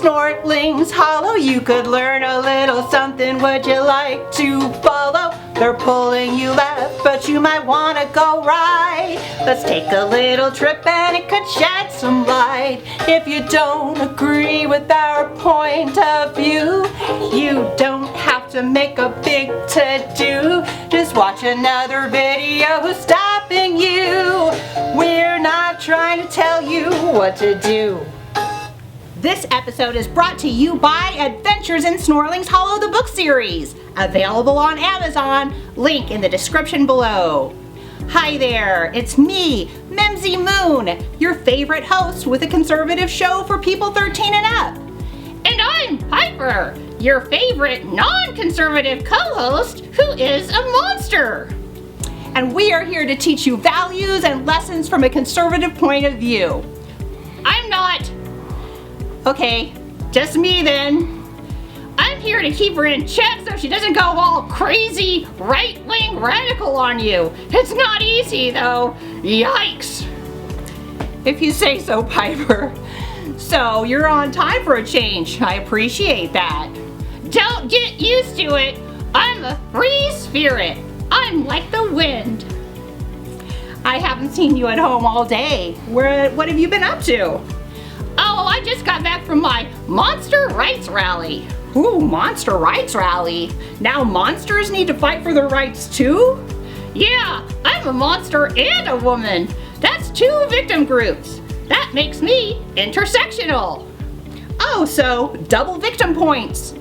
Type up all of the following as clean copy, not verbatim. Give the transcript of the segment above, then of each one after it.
Snortlings Hollow, you could learn a little something. Would you like to follow? They're pulling you left, but you might want to go right. Let's take a little trip and it could shed some light. If you don't agree with our point of view, you don't have to make a big to-do. Just watch another video who's stopping you. We're not trying to tell you what to do. This episode is brought to you by Adventures in Snortlings Hollow, the book series. Available on Amazon, link in the description below. Hi there, it's me, Mimzi Moon, your favorite host with a conservative show for people 13 and up. And I'm Piper, your favorite non-conservative co-host who is a monster. And we are here to teach you values and lessons from a conservative point of view. I'm not. Okay, just me then. I'm here to keep her in check so she doesn't go all crazy right-wing radical on you. It's not easy though. Yikes. If you say so, Piper. So you're on time for a change. I appreciate that. Don't get used to it. I'm a free spirit. I'm like the wind. I haven't seen you at home all day. What have you been up to? Oh, I just got back from my monster rights rally. Ooh, monster rights rally. Now monsters need to fight for their rights too? Yeah, I'm a monster and a woman. That's two victim groups. That makes me intersectional. Oh, so double victim points.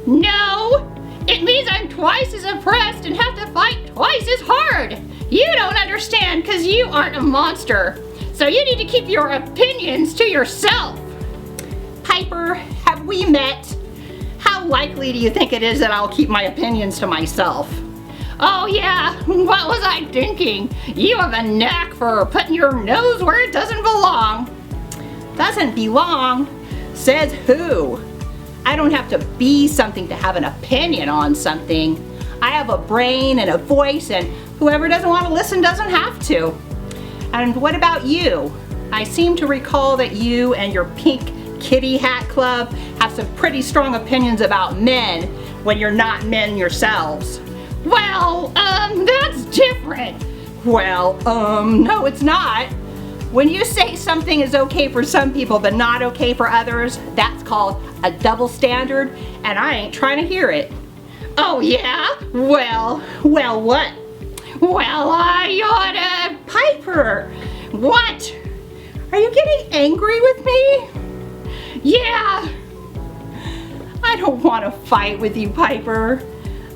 No, it means I'm twice as oppressed and have to fight twice as hard. You don't understand because you aren't a monster. So you need to keep your opinions to yourself. Piper, have we met? How likely do you think it is that I'll keep my opinions to myself? Oh yeah, what was I thinking? You have a knack for putting your nose where it doesn't belong. Doesn't belong? Says who? I don't have to be something to have an opinion on something. I have a brain and a voice, and whoever doesn't want to listen doesn't have to. And what about you? I seem to recall that you and your pink kitty hat club have some pretty strong opinions about men when you're not men yourselves. Well, that's different. Well, no it's not. When you say something is okay for some people but not okay for others, that's called a double standard, and I ain't trying to hear it. Oh yeah? Well, what? Well, I oughta... Piper! What? Are you getting angry with me? Yeah! I don't want to fight with you, Piper.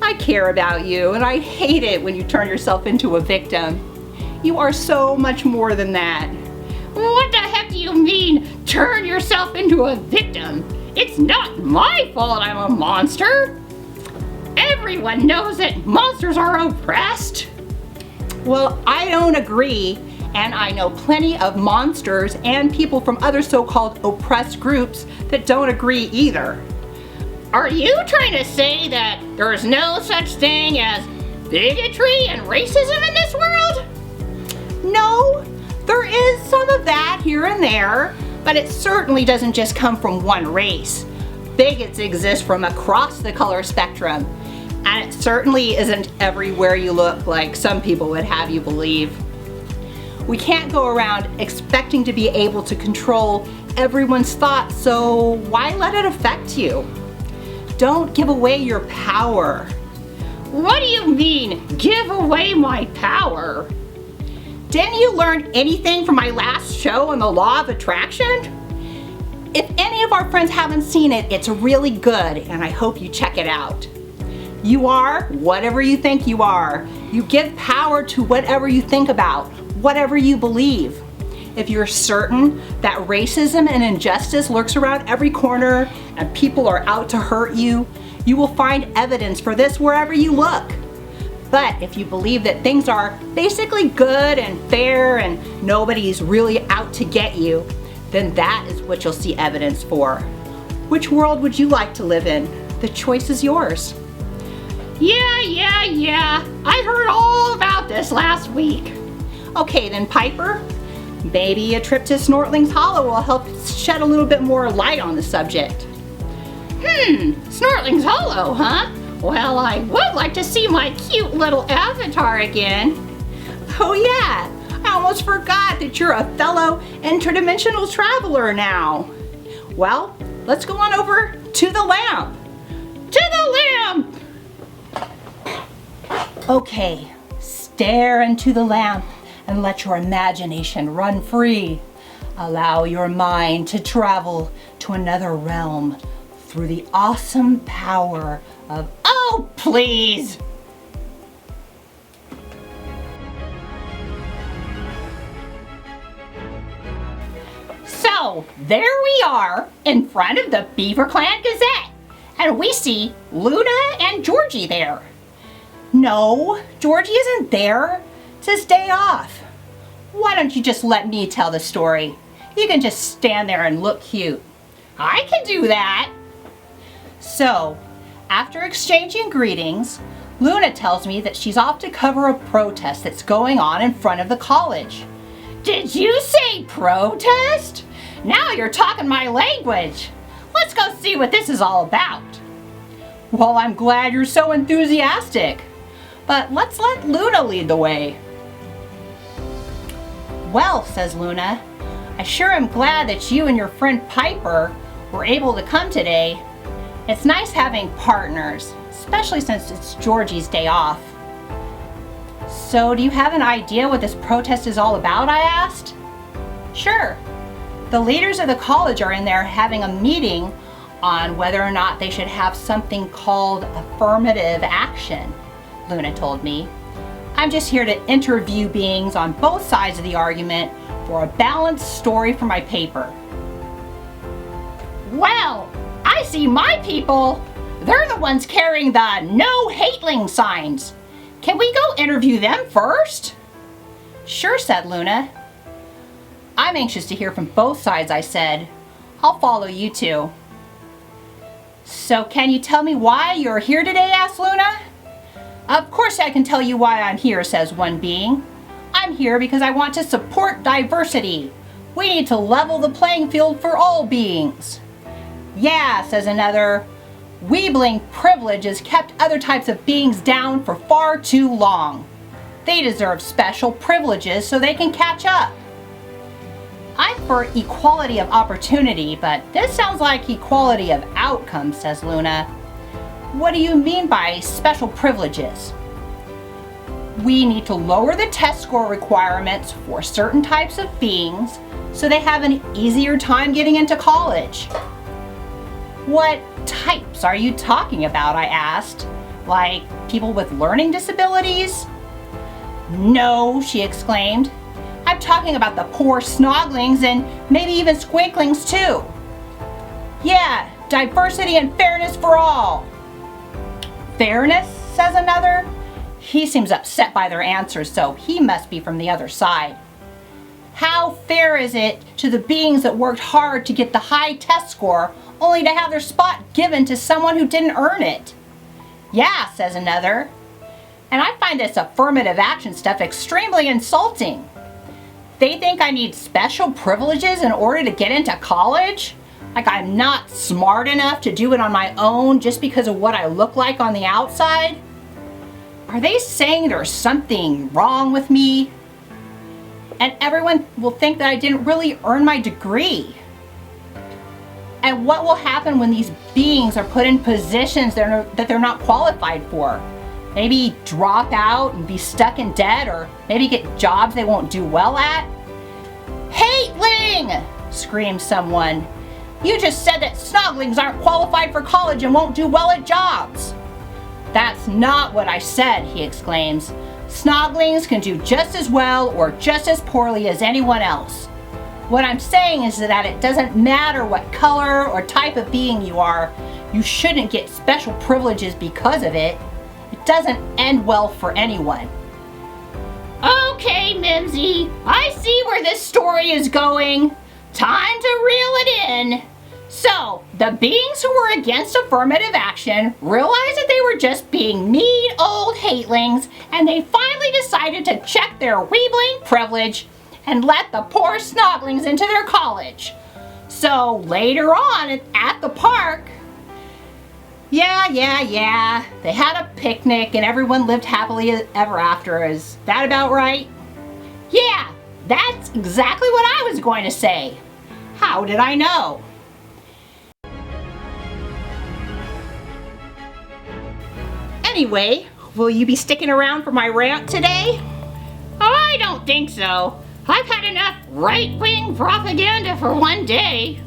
I care about you, and I hate it when you turn yourself into a victim. You are so much more than that. What the heck do you mean, turn yourself into a victim? It's not my fault I'm a monster. Everyone knows that monsters are oppressed. Well, I don't agree, and I know plenty of monsters and people from other so-called oppressed groups that don't agree either. Are you trying to say that there's no such thing as bigotry and racism in this world? No, there is some of that here and there, but it certainly doesn't just come from one race. Bigots exist from across the color spectrum. And it certainly isn't everywhere you look like some people would have you believe. We can't go around expecting to be able to control everyone's thoughts, so why let it affect you? Don't give away your power. What do you mean, give away my power? Didn't you learn anything from my last show on the law of attraction? If any of our friends haven't seen it, it's really good, and I hope you check it out. You are whatever you think you are. You give power to whatever you think about, whatever you believe. If you're certain that racism and injustice lurks around every corner and people are out to hurt you, you will find evidence for this wherever you look. But if you believe that things are basically good and fair and nobody's really out to get you, then that is what you'll see evidence for. Which world would you like to live in? The choice is yours. Yeah. I heard all about this last week. Okay then, Piper. Maybe a trip to Snortlings Hollow will help shed a little bit more light on the subject. Snortling's Hollow, huh? Well, I would like to see my cute little avatar again. Oh yeah, I almost forgot that you're a fellow interdimensional traveler now. Well, let's go on over to the lamp. To the lamp! Okay, stare into the lamp and let your imagination run free. Allow your mind to travel to another realm through the awesome power of, oh please! So, there we are in front of the Beaver Clan Gazette, and we see Luna and Georgie there. No, Georgie isn't there. It's his day off. Why don't you just let me tell the story? You can just stand there and look cute. I can do that. So, after exchanging greetings, Luna tells me that she's off to cover a protest that's going on in front of the college. Did you say protest? Now you're talking my language. Let's go see what this is all about. Well, I'm glad you're so enthusiastic. But let's let Luna lead the way. Well, says Luna, I sure am glad that you and your friend Piper were able to come today. It's nice having partners, especially since it's Georgie's day off. So, do you have an idea what this protest is all about, I asked? Sure. The leaders of the college are in there having a meeting on whether or not they should have something called affirmative action, Luna told me. I'm just here to interview beings on both sides of the argument for a balanced story for my paper. Well, I see my people. They're the ones carrying the no hateling signs. Can we go interview them first? Sure, said Luna. I'm anxious to hear from both sides, I said. I'll follow you two. So can you tell me why you're here today, asked Luna. Of course I can tell you why I'm here, says one being. I'm here because I want to support diversity. We need to level the playing field for all beings. Yeah, says another. Weebling privilege has kept other types of beings down for far too long. They deserve special privileges so they can catch up. I'm for equality of opportunity, but this sounds like equality of outcome, says Luna. What do you mean by special privileges? We need to lower the test score requirements for certain types of beings so they have an easier time getting into college. What types are you talking about, I asked. Like people with learning disabilities? No, she exclaimed. I'm talking about the poor snoglings and maybe even squinklings too. Yeah, diversity and fairness for all. Fairness, says another. He seems upset by their answers, so he must be from the other side. How fair is it to the beings that worked hard to get the high test score only to have their spot given to someone who didn't earn it? Yeah, says another. And I find this affirmative action stuff extremely insulting. They think I need special privileges in order to get into college? Like I'm not smart enough to do it on my own just because of what I look like on the outside? Are they saying there's something wrong with me? And everyone will think that I didn't really earn my degree. And what will happen when these beings are put in positions that they're not qualified for? Maybe drop out and be stuck in debt, or maybe get jobs they won't do well at? Hateling! Screams someone. You just said that snoglings aren't qualified for college and won't do well at jobs. That's not what I said, he exclaims. Snoglings can do just as well or just as poorly as anyone else. What I'm saying is that it doesn't matter what color or type of being you are, you shouldn't get special privileges because of it. It doesn't end well for anyone. Okay, Mimzi, I see where this story is going. Time to reel it in. So, the beings who were against affirmative action realized that they were just being mean old hatelings, and they finally decided to check their weebling privilege and let the poor snoglings into their college. So later on at the park, Yeah. They had a picnic and everyone lived happily ever after. Is that about right? Yeah, that's exactly what I was going to say. How did I know? Anyway, will you be sticking around for my rant today? I don't think so. I've had enough right-wing propaganda for one day.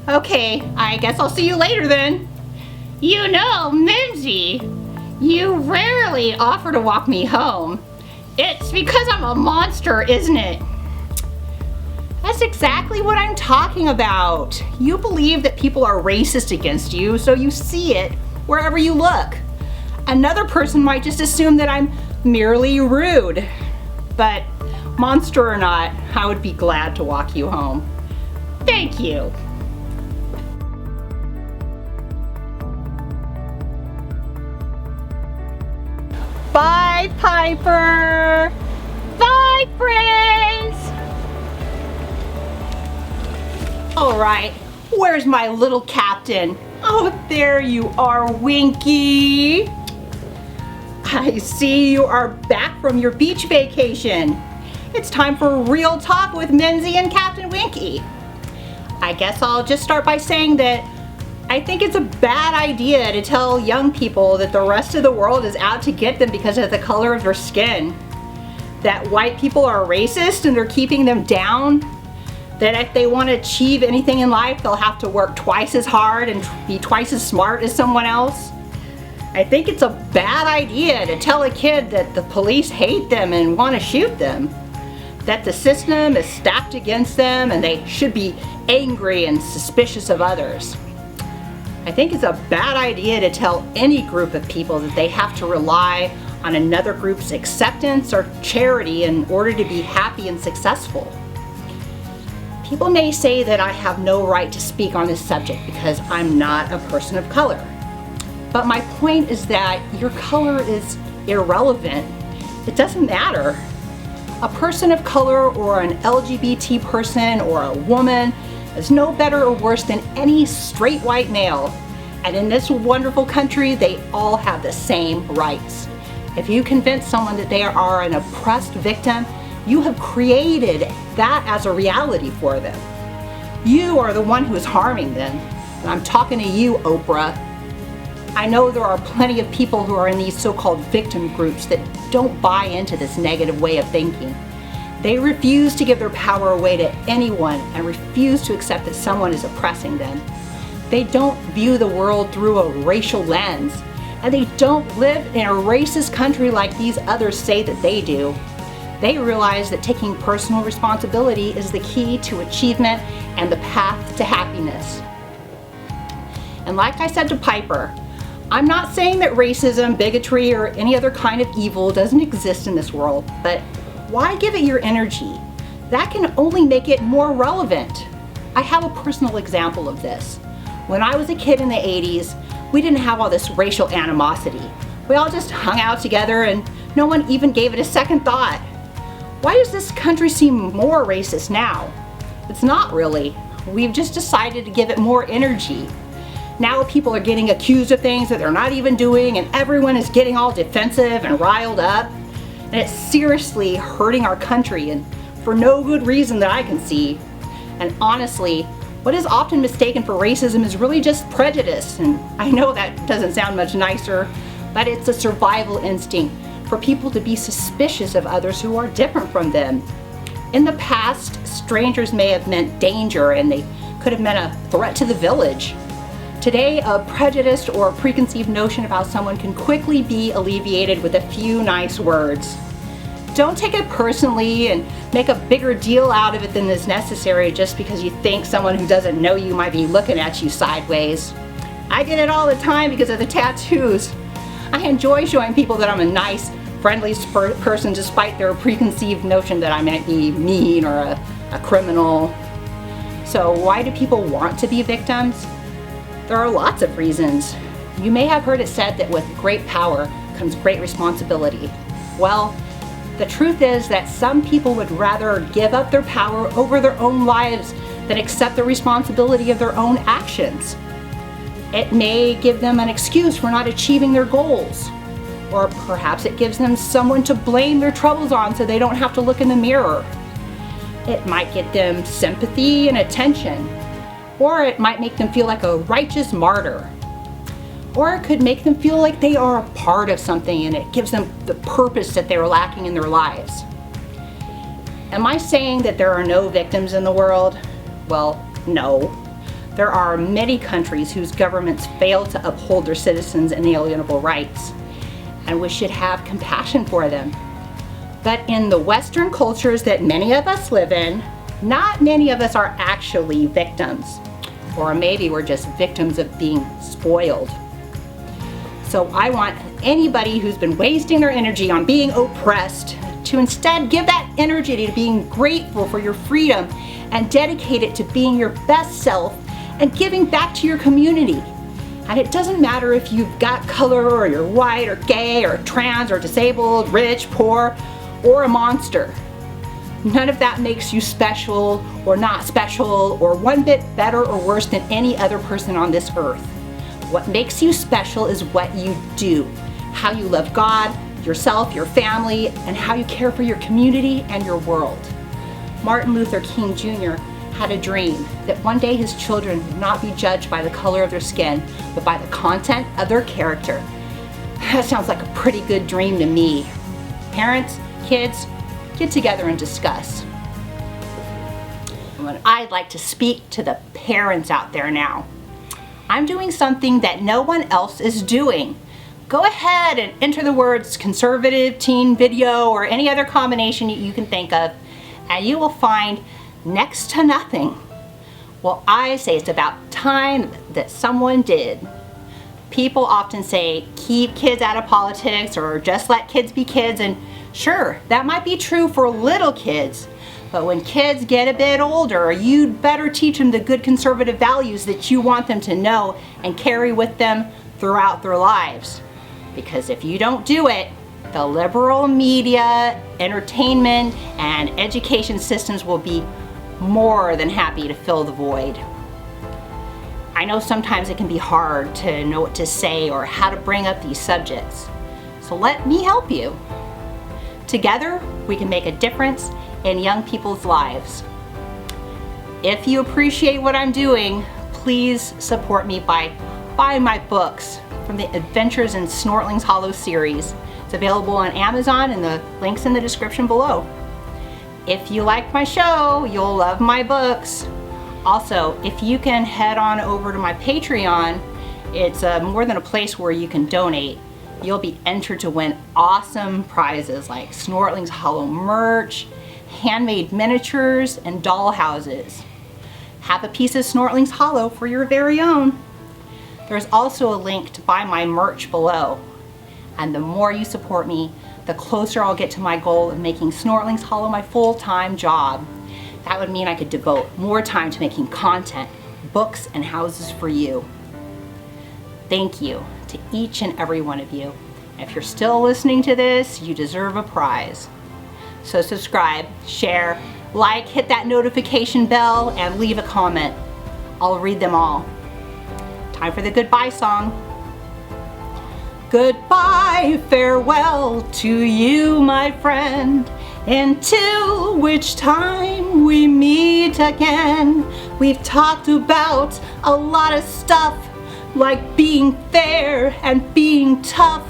Okay, I guess I'll see you later then. You know, Mimzi, you rarely offer to walk me home. It's because I'm a monster, isn't it? That's exactly what I'm talking about. You believe that people are racist against you, so you see it wherever you look. Another person might just assume that I'm merely rude. But monster or not, I would be glad to walk you home. Thank you. Bye, Piper. Bye, friends. All right, where's my little captain? Oh, there you are, Winky. I see you are back from your beach vacation. It's time for real talk with Mimzi and Captain Winky. I guess I'll just start by saying that I think it's a bad idea to tell young people that the rest of the world is out to get them because of the color of their skin. That white people are racist and they're keeping them down. That if they want to achieve anything in life, they'll have to work twice as hard and be twice as smart as someone else. I think it's a bad idea to tell a kid that the police hate them and want to shoot them. That the system is stacked against them and they should be angry and suspicious of others. I think it's a bad idea to tell any group of people that they have to rely on another group's acceptance or charity in order to be happy and successful. People may say that I have no right to speak on this subject because I'm not a person of color. But my point is that your color is irrelevant. It doesn't matter. A person of color or an LGBT person or a woman is no better or worse than any straight white male. And in this wonderful country, they all have the same rights. If you convince someone that they are an oppressed victim, you have created that as a reality for them. You are the one who is harming them. And I'm talking to you, Oprah. I know there are plenty of people who are in these so-called victim groups that don't buy into this negative way of thinking. They refuse to give their power away to anyone and refuse to accept that someone is oppressing them. They don't view the world through a racial lens, and they don't live in a racist country like these others say that they do. They realize that taking personal responsibility is the key to achievement and the path to happiness. And like I said to Piper, I'm not saying that racism, bigotry, or any other kind of evil doesn't exist in this world, but why give it your energy? That can only make it more relevant. I have a personal example of this. When I was a kid in the 80s, we didn't have all this racial animosity. We all just hung out together and no one even gave it a second thought. Why does this country seem more racist now? It's not really. We've just decided to give it more energy. Now people are getting accused of things that they're not even doing and everyone is getting all defensive and riled up. And it's seriously hurting our country and for no good reason that I can see. And honestly, what is often mistaken for racism is really just prejudice. And I know that doesn't sound much nicer, but it's a survival instinct for people to be suspicious of others who are different from them. In the past, strangers may have meant danger and they could have meant a threat to the village. Today, a prejudiced or preconceived notion about someone can quickly be alleviated with a few nice words. Don't take it personally and make a bigger deal out of it than is necessary just because you think someone who doesn't know you might be looking at you sideways. I get it all the time because of the tattoos. I enjoy showing people that I'm a nice, friendly person despite their preconceived notion that I might be mean or a criminal. So why do people want to be victims? There are lots of reasons. You may have heard it said that with great power comes great responsibility. Well, the truth is that some people would rather give up their power over their own lives than accept the responsibility of their own actions. It may give them an excuse for not achieving their goals. Or perhaps it gives them someone to blame their troubles on so they don't have to look in the mirror. It might get them sympathy and attention. Or it might make them feel like a righteous martyr. Or it could make them feel like they are a part of something and it gives them the purpose that they were lacking in their lives. Am I saying that there are no victims in the world? Well, no. There are many countries whose governments fail to uphold their citizens' inalienable rights, and we should have compassion for them. But in the Western cultures that many of us live in, not many of us are actually victims. Or maybe we're just victims of being spoiled. So I want anybody who's been wasting their energy on being oppressed to instead give that energy to being grateful for your freedom and dedicate it to being your best self and giving back to your community. And it doesn't matter if you've got color or you're white or gay or trans or disabled, rich, poor, or a monster. None of that makes you special or not special or one bit better or worse than any other person on this earth. What makes you special is what you do, how you love God, yourself, your family, and how you care for your community and your world. Martin Luther King Jr. had a dream that one day his children would not be judged by the color of their skin, but by the content of their character. That sounds like a pretty good dream to me. Parents, kids, get together and discuss. I'd like to speak to the parents out there now. I'm doing something that no one else is doing. Go ahead and enter the words conservative teen video or any other combination you can think of, and you will find next to nothing. Well, I say it's about time that someone did. People often say, keep kids out of politics or just let kids be kids, and sure, that might be true for little kids, but when kids get a bit older, you'd better teach them the good conservative values that you want them to know and carry with them throughout their lives. Because if you don't do it, the liberal media, entertainment, and education systems will be more than happy to fill the void. I know sometimes it can be hard to know what to say or how to bring up these subjects, so let me help you. Together, we can make a difference in young people's lives. If you appreciate what I'm doing, please support me by buying my books from the Adventures in Snortling's Hollow series. It's available on Amazon and the link's in the description below. If you like my show, you'll love my books. Also, if you can head on over to my Patreon, it's more than a place where you can donate. You'll be entered to win awesome prizes like Snortling's Hollow merch, handmade miniatures, and doll houses. Have a piece of Snortling's Hollow for your very own. There's also a link to buy my merch below. And the more you support me, the closer I'll get to my goal of making Snortling's Hollow my full-time job. That would mean I could devote more time to making content, books, and houses for you. Thank you to each and every one of you. If you're still listening to this, you deserve a prize. So subscribe, share, like, hit that notification bell, and leave a comment. I'll read them all. Time for the goodbye song. Goodbye, farewell to you, my friend, until which time we meet again. We've talked about a lot of stuff, like being fair and being tough.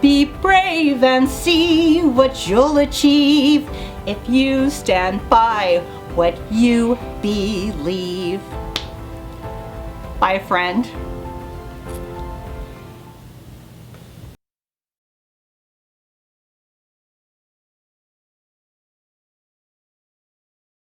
Be brave and see what you'll achieve if you stand by what you believe. Bye, friend.